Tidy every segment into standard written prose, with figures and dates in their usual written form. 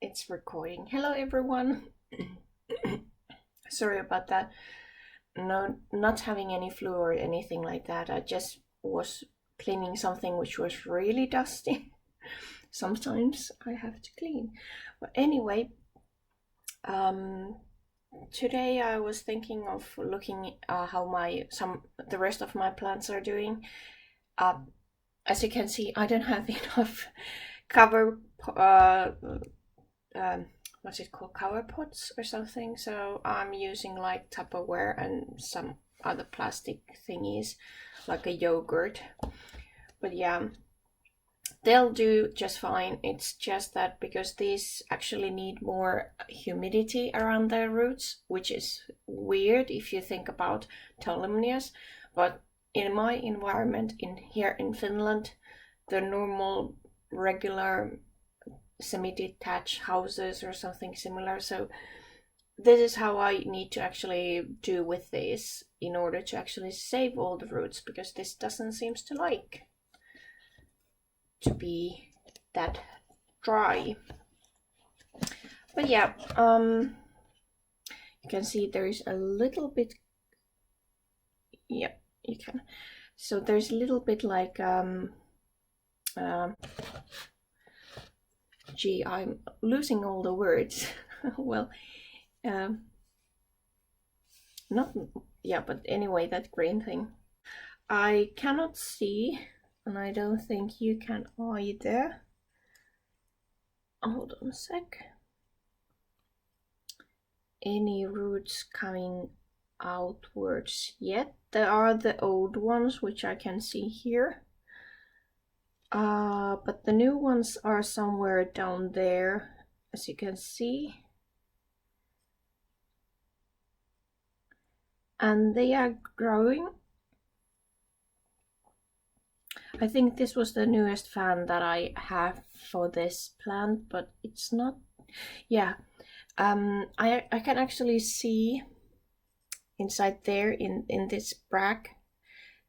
It's recording. Hello everyone. Sorry about that. No, not having any flu or anything like that. I just was cleaning something which was really dusty. Sometimes I have to clean. But anyway, um, today I was thinking of looking how the rest of my plants are doing. As you can see, I don't have enough cover what's it called, cover pots or something, so I'm using like Tupperware and some other plastic thingies like a yogurt. But yeah, they'll do just fine. It's just that because these actually need more humidity around their roots, which is weird if you think about Tolumnias. But in my environment here in Finland, the normal regular semi-detached houses or something similar. So this is how I need to actually do with this in order to actually save all the roots, because this doesn't seem to like to be that dry. But yeah, you can see there is a little bit, yeah, you can. So there's a little bit like gee, I'm losing all the words. Well, not, yeah, but anyway, that green thing. I cannot see, and I don't think you can either. Hold on a sec. Any roots coming outwards yet? There are the old ones, which I can see here. But the new ones are somewhere down there, as you can see. And they are growing. I think this was the newest fan that I have for this plant, but it's not, yeah. I can actually see inside there in this brag,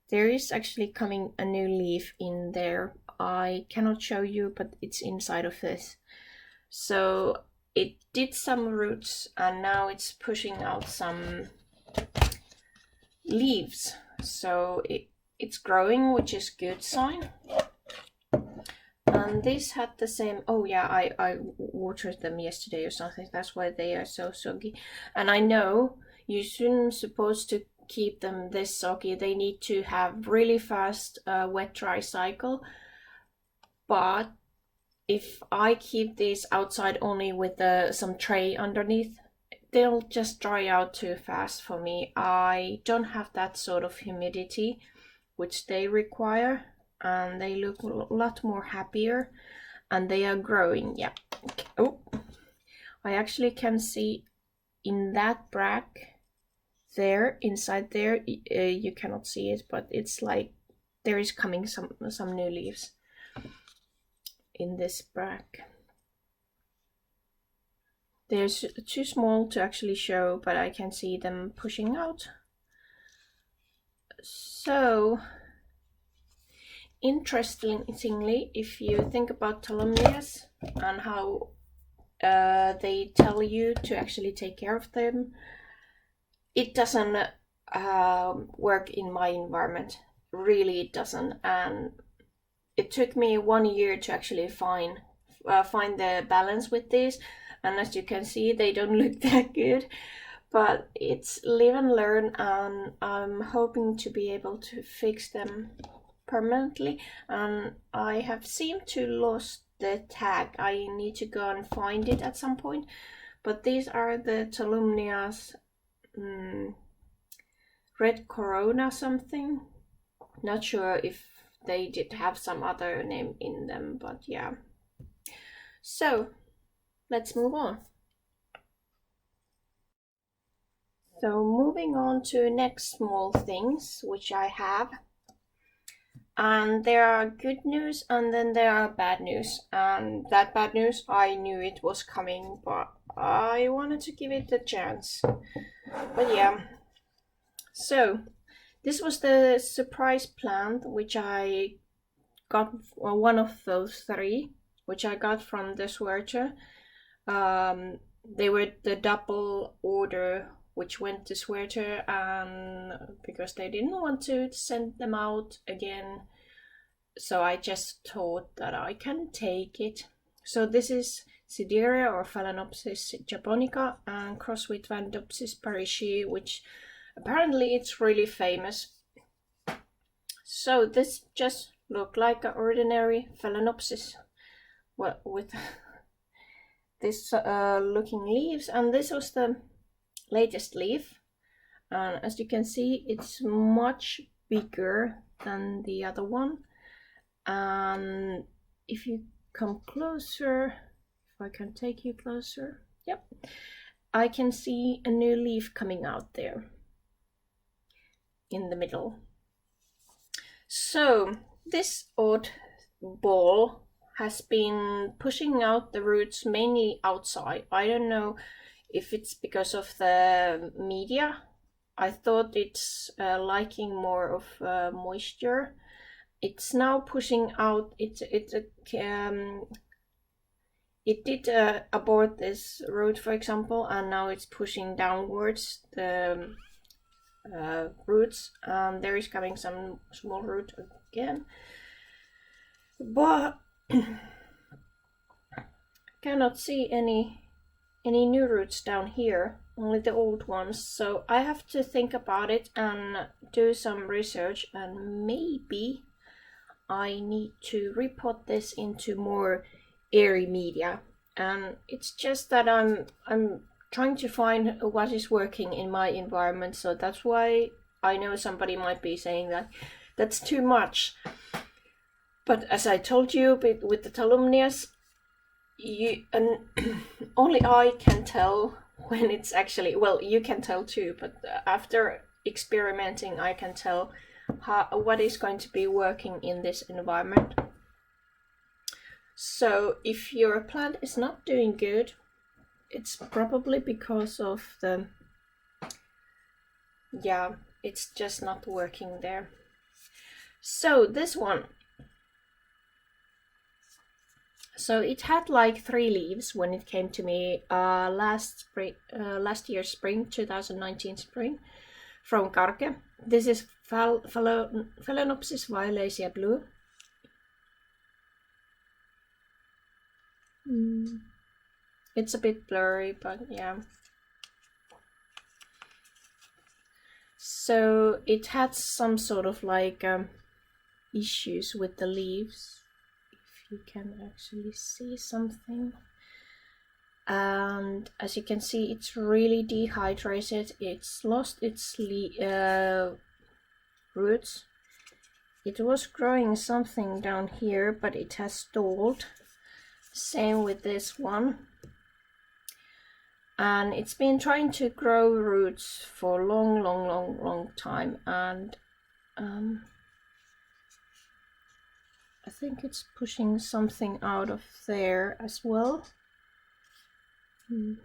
there is actually coming a new leaf in there. I cannot show you, but it's inside of this. So it did some roots and now it's pushing out some leaves. So it's growing, which is good sign. And this had the same, oh yeah, I watered them yesterday or something, that's why they are so soggy. And I know you shouldn't supposed to keep them this soggy. They need to have really fast wet dry cycle. But if I keep these outside only with some tray underneath, they'll just dry out too fast for me. I don't have that sort of humidity which they require, and they look a lot more happier, and they are growing. Yeah. Oh, I actually can see in that brag there, inside there, you cannot see it, but it's like there is coming some new leaves in this brag. They're too small to actually show, but I can see them pushing out. So interestingly, if you think about Tolumnias and how they tell you to actually take care of them, it doesn't work in my environment. Really, it doesn't. And it took me 1 year to actually find the balance with this. And as you can see, they don't look that good. But it's live and learn, and I'm hoping to be able to fix them permanently. And I have seemed to lost the tag. I need to go and find it at some point. But these are the Tolumnias Red Corona something. Not sure if they did have some other name in them, but yeah. So let's move on. So moving on to next small things which I have. And there are good news and then there are bad news. And that bad news, I knew it was coming, but I wanted to give it a chance. But yeah. So this was the surprise plant which I got, well, one of those three, which I got from the Swärcher. They were the double order which went to Sweater, and because they didn't want to send them out again, so I just thought that I can take it. So this is Sideria or Phalaenopsis japonica and cross with Vandopsis parishii, which apparently it's really famous. So this just looked like an ordinary Phalaenopsis, well, with this looking leaves, and this was the latest leaf, and as you can see it's much bigger than the other one. And if you come closer, if I can take you closer, yep, I can see a new leaf coming out there in the middle. So this odd ball has been pushing out the roots mainly outside. I don't know if it's because of the media. I thought it's liking more of moisture. It's now pushing out. It did abort this root, for example, and now it's pushing downwards the roots. There is coming some small root again, but cannot see any new roots down here, only the old ones. So I have to think about it and do some research, and maybe I need to repot this into more airy media. And it's just that I'm trying to find what is working in my environment, so that's why I know somebody might be saying that that's too much. But as I told you with the Tolumnias, only I can tell when it's actually, well, you can tell too, but after experimenting I can tell what is going to be working in this environment. So if your plant is not doing good, it's probably because of the, yeah, it's just not working there. So this one, so it had like 3 leaves when it came to me last year spring, 2019 spring, from Karke. This is Phalaenopsis violacea blue. It's a bit blurry, but yeah. So it had some sort of like issues with the leaves, if you can actually see something. And as you can see, it's really dehydrated. It's lost its roots. It was growing something down here, but it has stalled. Same with this one. And it's been trying to grow roots for a long time, and I think it's pushing something out of there as well. Hold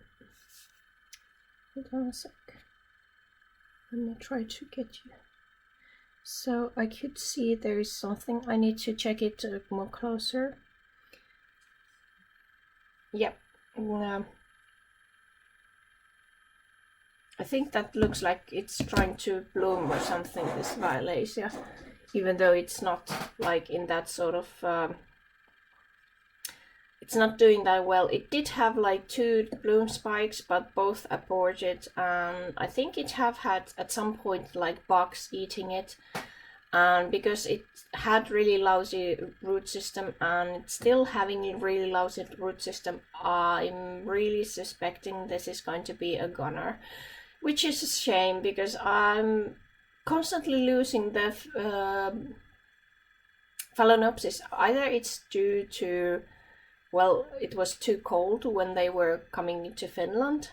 on a sec. Let me try to get you. So I could see there is something. I need to check it more closer. Yep. I think that looks like it's trying to bloom or something, this violacea, even though it's not like in that sort of, it's not doing that well. It did have like 2 bloom spikes, but both aborted. I think it have had at some point like bugs eating it, and because it had really lousy root system and it's still having a really lousy root system, I'm really suspecting this is going to be a goner. Which is a shame, because I'm constantly losing the Phalaenopsis. Either it's due to, well, it was too cold when they were coming into Finland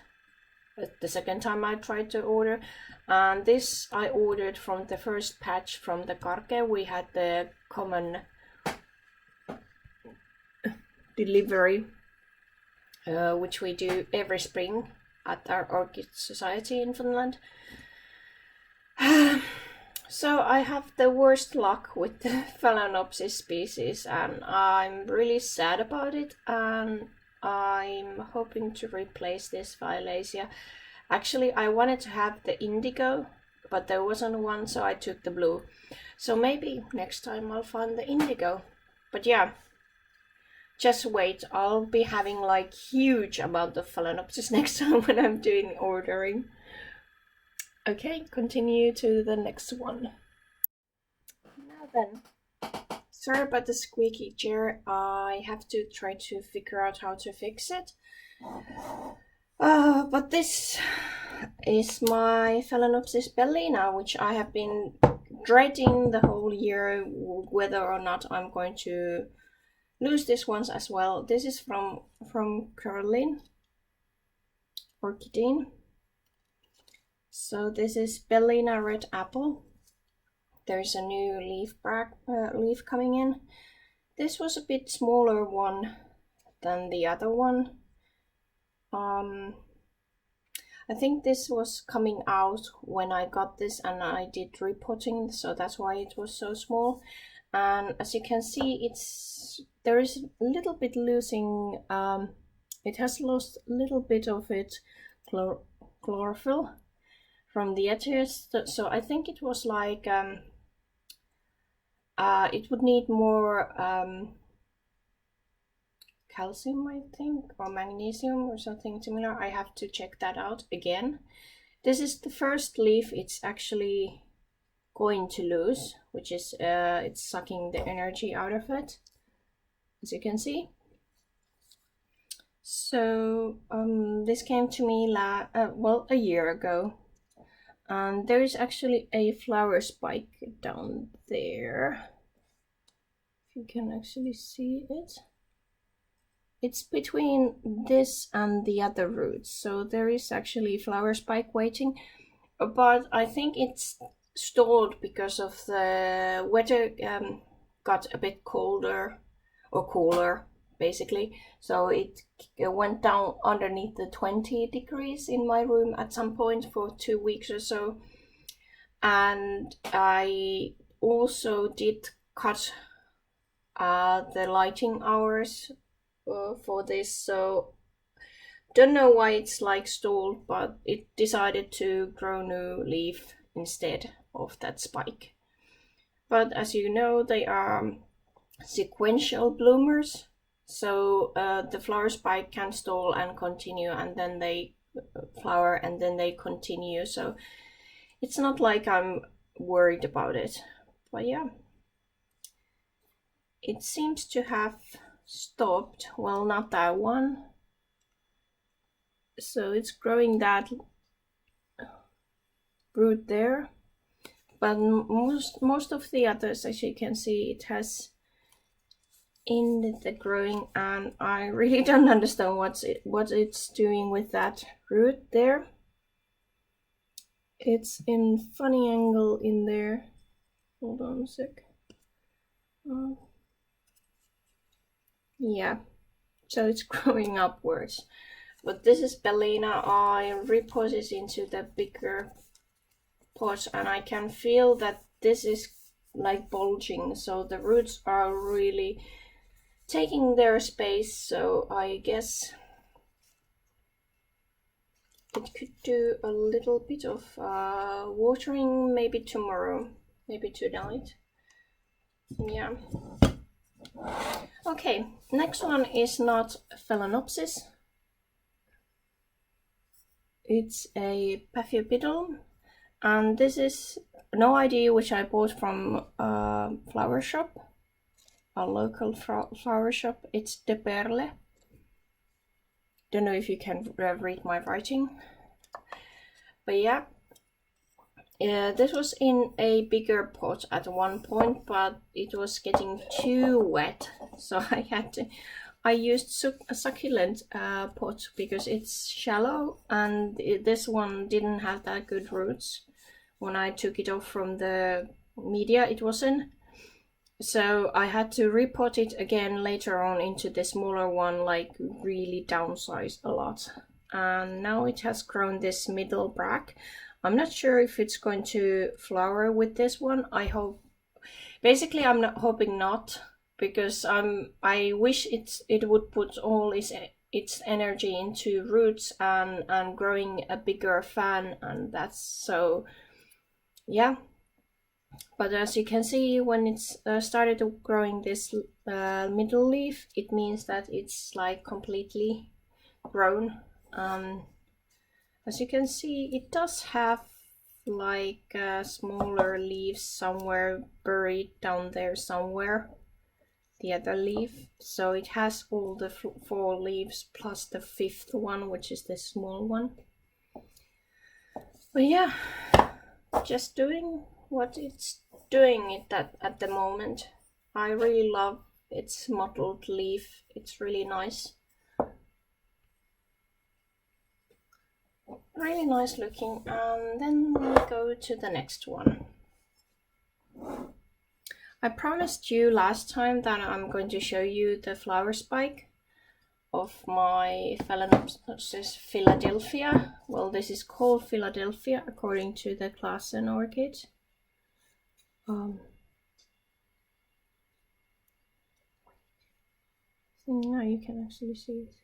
the second time I tried to order. And this I ordered from the first patch from the Karke. We had the common delivery, which we do every spring at our Orchid Society in Finland. So I have the worst luck with the Phalaenopsis species, and I'm really sad about it, and I'm hoping to replace this Violacia. Actually, I wanted to have the indigo, but there wasn't one, so I took the blue. So maybe next time I'll find the indigo. But yeah, just wait. I'll be having like huge amount of Phalaenopsis next time when I'm doing ordering. Okay, continue to the next one. Now then, sorry about the squeaky chair. I have to try to figure out how to fix it. But this is my Phalaenopsis bellina, which I have been dreading the whole year whether or not I'm going to lose this one as well. This is from Caroline Orchid. So this is Bellina Red Apple. There's a new leaf coming in. This was a bit smaller one than the other one. I think this was coming out when I got this and I did repotting, so that's why it was so small. And as you can see, there is a little bit losing. It has lost a little bit of its chlorophyll from the edges, so I think it was like it would need more calcium, I think, or magnesium or something similar. I have to check that out again. This is the first leaf it's actually going to lose, which is it's sucking the energy out of it, as you can see. So this came to me a year ago, and there is actually a flower spike down there. If you can actually see it. It's between this and the other roots, so there is actually flower spike waiting, but I think it's stalled because of the weather got a bit colder or cooler basically, so it went down underneath the 20 degrees in my room at some point for 2 weeks or so. And I also did cut the lighting hours for this, so don't know why it's like stalled, but it decided to grow new leaf instead of that spike. But as you know, they are sequential bloomers, so the flower spike can stall and continue, and then they flower and then they continue, so it's not like I'm worried about it. But yeah, it seems to have stopped. Well, not that one, so it's growing that root there, but most of the others, as you can see, it has ended the growing, and I really don't understand what it's doing with that root there. It's in funny angle in there. Hold on a sec. Yeah, so it's growing upwards. But this is Bellina. I repot it into the bigger pot, and I can feel that this is like bulging, so the roots are really taking their space, so I guess it could do a little bit of watering, maybe tomorrow, maybe tonight. Yeah. Okay, next one is not Phalaenopsis. It's a Paphiopedilum, and this is no idea which I bought from a flower shop, a local flower shop. It's De Perle. Don't know if you can read my writing, but yeah, this was in a bigger pot at one point, but it was getting too wet, so I used a succulent pot because it's shallow, and this one didn't have that good roots. When I took it off from the media, it wasn't. So I had to repot it again later on into the smaller one, like really downsized a lot. And now it has grown this middle bracts. I'm not sure if it's going to flower with this one. I hope. Basically, I'm not hoping not, because I wish it would put all its its energy into roots and growing a bigger fan, and that's so, yeah. But as you can see, when it's started growing this middle leaf, it means that it's like completely grown. As you can see, it does have like smaller leaves somewhere buried down there somewhere, the other leaf. So it has all the 4 leaves plus the 5th one, which is the small one. But yeah, just doing what it's doing at the moment. I really love its mottled leaf. It's really nice. Really nice looking. Then we go to the next one. I promised you last time that I'm going to show you the flower spike of my Phalaenopsis Philadelphia. Well, this is called Philadelphia according to the class in Orchid. Now you can actually see it.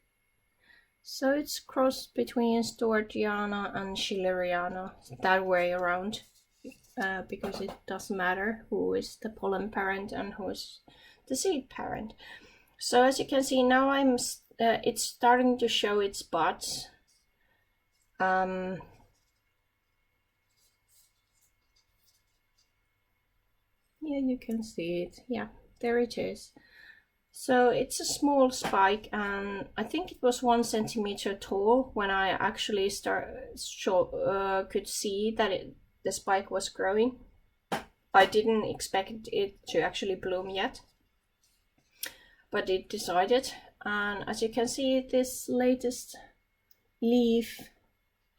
So it's crossed between Stuartiana and Schilleriana, that way around, because it doesn't matter who is the pollen parent and who is the seed parent. So as you can see now, it's starting to show its buds. Yeah, you can see it. Yeah, there it is. So it's a small spike, and I think it was 1 centimeter tall when I actually could see that the spike was growing. I didn't expect it to actually bloom yet, but it decided. And as you can see, this latest leaf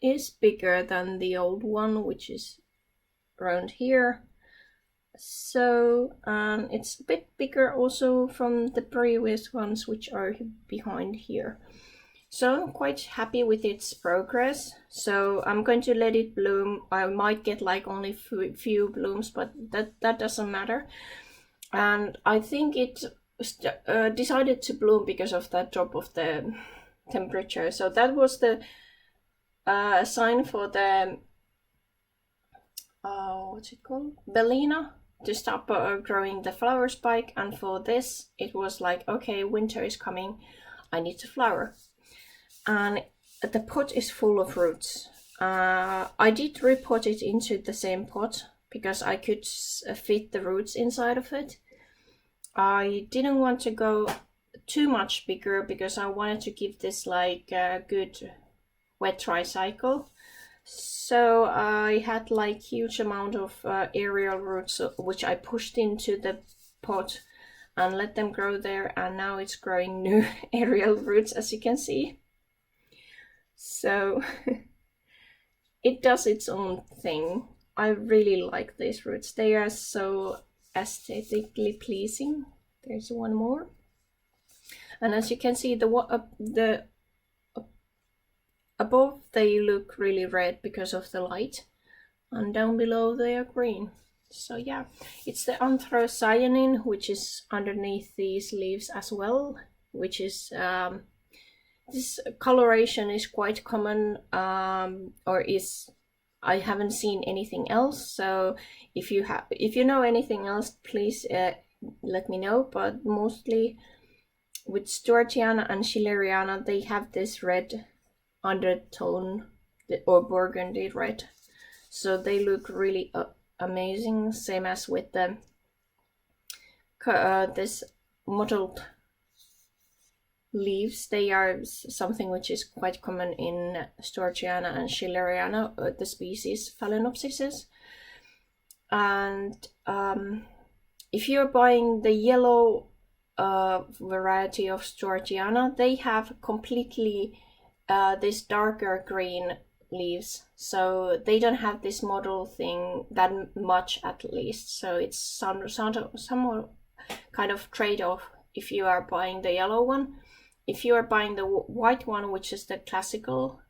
is bigger than the old one, which is around here. So it's a bit bigger also from the previous ones, which are behind here. So I'm quite happy with its progress. So I'm going to let it bloom. I might get like only few blooms, but that doesn't matter. And I think it decided to bloom because of that drop of the temperature. So that was the sign for the what's it called, Bellina, to stop growing the flower spike. And for this it was like, okay, winter is coming, I need to flower. And the pot is full of roots. I did repot it into the same pot because I could fit the roots inside of it. I didn't want to go too much bigger because I wanted to give this like a good wet dry cycle. So I had like huge amount of aerial roots, which I pushed into the pot and let them grow there, and now it's growing new aerial roots, as you can see. So it does its own thing. I really like these roots. They are so aesthetically pleasing. There's one more. And as you can see, the above they look really red because of the light, and down below they are green. So yeah, it's the anthocyanin which is underneath these leaves as well, which is this coloration is quite common, or is, I haven't seen anything else. So if you know anything else, please let me know. But mostly with Stuartiana and Schilleriana, they have this red undertone or burgundy red, so they look really amazing. Same as with the this mottled leaves. They are something which is quite common in Stuartiana and Schilleriana, the species Phalaenopsis. And if you're buying the yellow variety of Stuartiana, they have completely this darker green leaves, so they don't have this model thing that much, at least. So it's some kind of trade-off if you are buying the yellow one. If you are buying the white one, which is the classical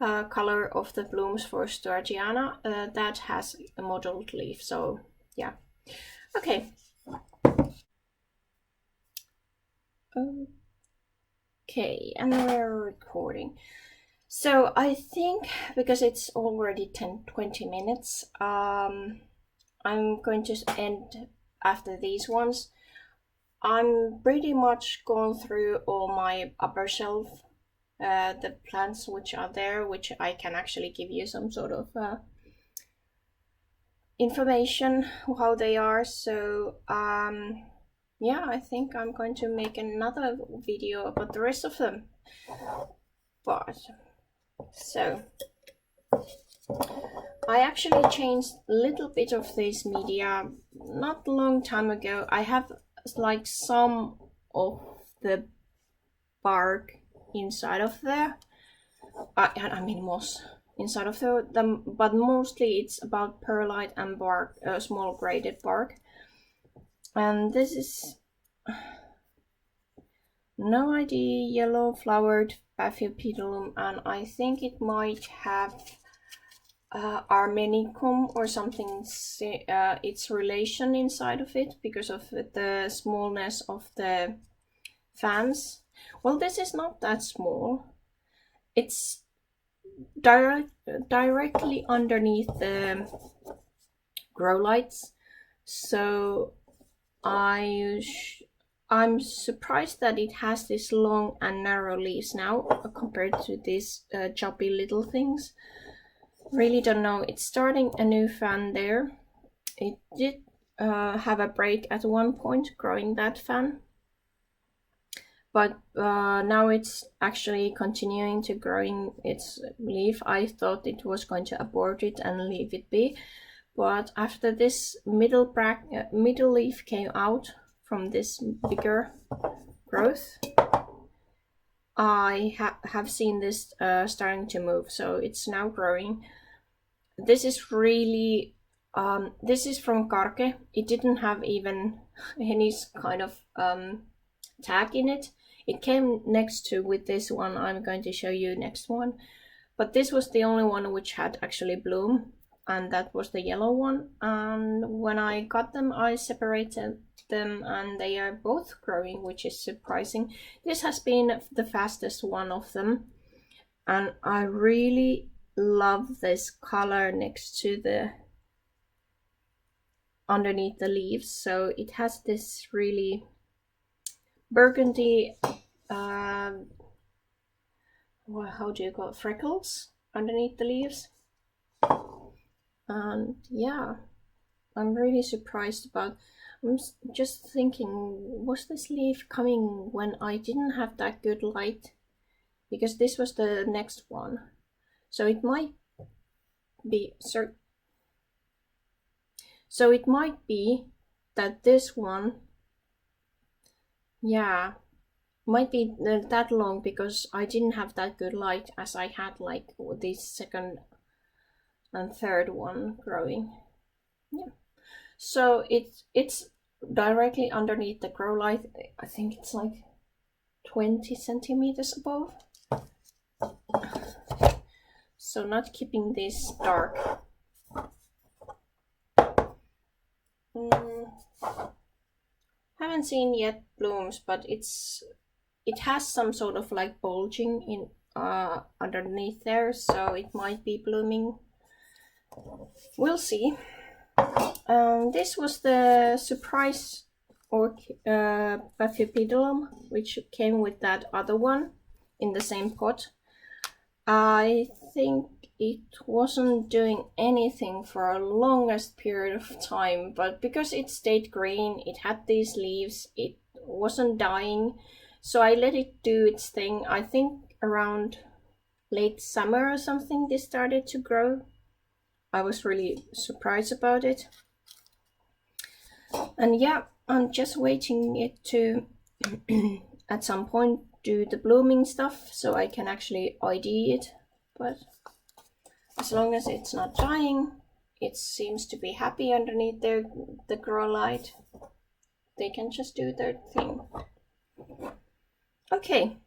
color of the blooms for Stuartiana, that has a mottled leaf. So yeah, okay. Okay, and we're recording. So I think because it's already 20 minutes, I'm going to end after these ones. I'm pretty much gone through all my upper shelf, the plants which are there, which I can actually give you some sort of information how they are. So yeah, I think I'm going to make another video about the rest of them. But so I actually changed a little bit of this media not a long time ago. I have like some of the bark inside of there. I mean moss inside of them, but mostly it's about perlite and bark, small graded bark. And this is no idea, yellow flowered Paphiopedilum, and I think it might have Armenicum or something, its relation inside of it because of the smallness of the fans. Well, this is not that small. It's directly underneath the grow lights, so I'm surprised that it has this long and narrow leaves now compared to these choppy little things. Really don't know. It's starting a new fan there. It did have a break at one point growing that fan, but now it's actually continuing to growing its leaf. I thought it was going to abort it and leave it be, but after this middle leaf came out from this bigger growth, I have seen this starting to move, so it's now growing. This is really this is from Karke. It didn't have even any kind of tag in it. It came next to with this one I'm going to show you next one, but this was the only one which had actually bloom, and that was the yellow one. And when I got them, I separated them and they are both growing, which is surprising. This has been the fastest one of them, and I really love this color next to the underneath the leaves. So it has this really burgundy well, how do you call it, freckles underneath the leaves. And yeah, I'm really surprised about. I'm just thinking, was this leaf coming when I didn't have that good light? Because this was the next one, so it might be so it might be that this one, yeah, might be that long because I didn't have that good light as I had like this second and third one growing. Yeah, so it's directly underneath the grow light. I think it's like 20 centimeters above, so not keeping this dark. Haven't seen yet blooms, but it has some sort of like bulging in underneath there, so it might be blooming. We'll see. This was the surprise Paphiopedilum, which came with that other one in the same pot. I think it wasn't doing anything for a longest period of time, but because it stayed green, it had these leaves, it wasn't dying, so I let it do its thing. I think around late summer or something this started to grow. I was really surprised about it. And yeah, I'm just waiting it to at some point do the blooming stuff so I can actually ID it. But as long as it's not dying, it seems to be happy underneath the grow light. They can just do their thing. Okay,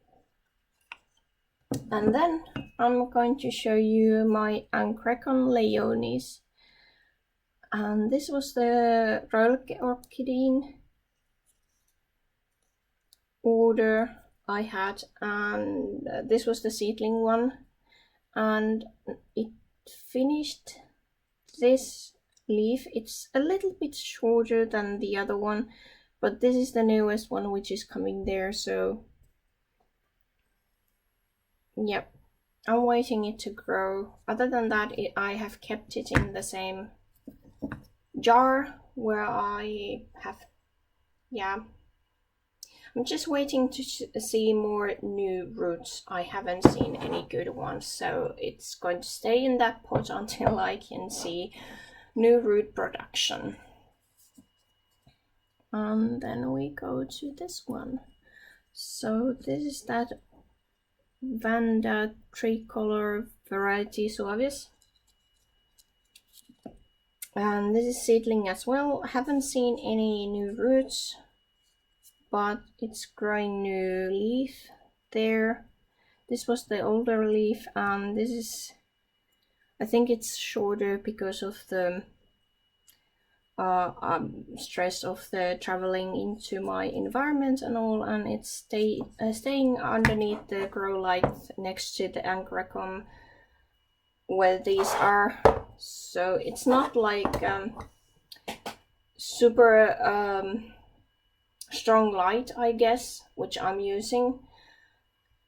and then I'm going to show you my Ancracon leonis. And this was the Royal Orchidine order I had, and this was the seedling one, and it finished this leaf. It's a little bit shorter than the other one, but this is the newest one which is coming there, so yep, I'm waiting it to grow. Other than that, I have kept it in the same jar where I have, yeah, I'm just waiting to see more new roots. I haven't seen any good ones, so it's going to stay in that pot until I can see new root production. And then we go to this one. So this is that Vanda tricolor variety Suavis. And this is seedling as well. I haven't seen any new roots, but it's growing new leaf there. This was the older leaf, and this is, I think it's shorter because of the stress of the traveling into my environment and all, and it's staying underneath the grow light next to the Angracum where these are. So it's not like super strong light, I guess, which I'm using,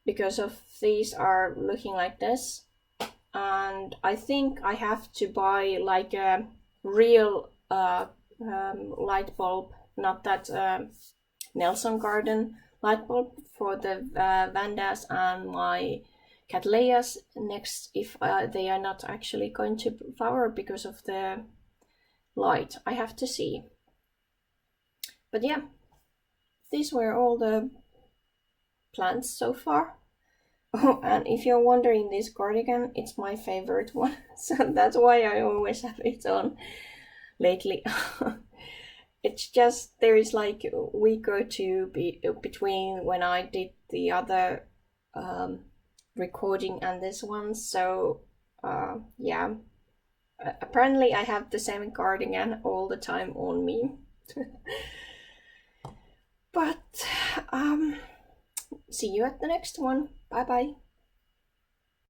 because of these are looking like this. And I think I have to buy like a real light bulb, not that Nelson Garden light bulb for the Vandas and my Cattleyas next, if they are not actually going to flower because of the light. I have to see. But yeah, these were all the plants so far. Oh, and if you're wondering, this cardigan, it's my favorite one, so that's why I always have it on lately. It's just, there is like a week or two between when I did the other recording and this one, so yeah, apparently I have the same cardigan all the time on me. But see you at the next one. Bye bye.